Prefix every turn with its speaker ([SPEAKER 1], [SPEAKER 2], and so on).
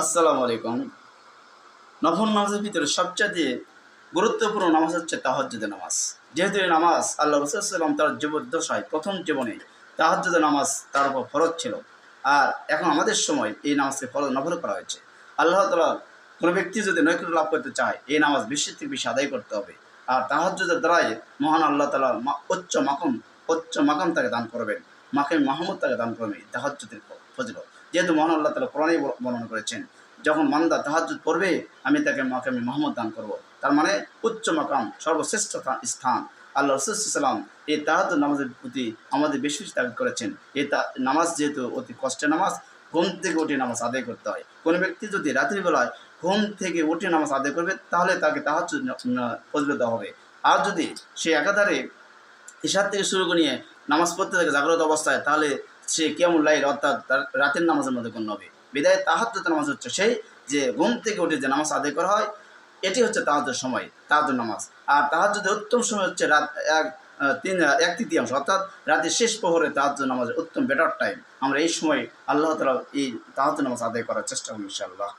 [SPEAKER 1] আসসালামু আলাইকুম। নফল নামাজের ভিতরে সবচাইতে গুরুত্বপূর্ণ নামাজ হচ্ছে তাহাজ্জুদের নামাজ। যেহেতু এই নামাজ আল্লাহ রাসূল সাল্লাল্লাহু আলাইহি ওয়াসাল্লাম তার জীবদ্দশায় প্রথম জীবনে তাহাজ্জুদের নামাজ তার উপর ফরজ ছিল। আর এখন আমাদের সময় এই নামাজকে ফরজ নফল করা হয়েছে। আল্লাহ তাআলা কোনো ব্যক্তি যদি নৈকট্য লাভ করতে চায় এই নামাজ বেশি থেকে বেশি আদায় করতে হবে। আর তাহাজ্জুদের দ্বারাই মহান আল্লাহ তাআলা উচ্চ মাকাম তাকে দান করবেন। মাকাম মাহমুদ তাকে দান করবেন এই তাহাজ্জুদের ফজিলত। যেহেতু মহান আল্লাহ তাআলা কোরআনেই বর্ণনা করেছেন, যখন বান্দা তাহাজ্জুদ পড়বে আমি তাকে মাকামে মাহমুদ দান করব। তার মানে উচ্চ মাকাম, সর্বশ্রেষ্ঠ স্থান। আল্লাহ রাসূল সাল্লাল্লাহু আলাইহি ওয়াসাল্লাম এই তাহাজ্জুদ নামাজের প্রতি আমাদের বেশি বেশি তাগিদ করেছেন। এই নামাজ যেহেতু অতি কষ্টের নামাজ, ঘুম থেকে উঠে নামাজ আদায় করতে হয়। কোনো ব্যক্তি যদি রাত্রি বেলায় ঘুম থেকে উঠে নামাজ আদায় করবে তাহলে তাকে তাহাজ্জুদ ফজিলত দেওয়া হবে। আর যদি সে একাধারে ইশার থেকে শুরু করে নিয়ে নামাজ পড়তে থাকে জাগ্রত অবস্থায়, তাহলে সে কিয়ামুল লাইল অর্থাৎ তার রাতের নামাজের মধ্যে গণ্য হবে। বিদায় তাহাজ্জুদের নামাজ হচ্ছে সেই যে ঘুম থেকে উঠে যে নামাজ আদায় করা হয়, এটি হচ্ছে তাহাজ্জুদের সময়, তাহাজ্জুদ নামাজ। আর তাহাজ্জুদের উত্তম সময় হচ্ছে রাত এক তৃতীয়াংশ, অর্থাৎ রাতের শেষ প্রহরে তাহাজ্জুদ নামাজের উত্তম বেটার টাইম। আমরা এই সময় আল্লাহ তাআলা এই তাহাজ্জুদ নামাজ আদায় করার চেষ্টা করব ইনশাআল্লাহ।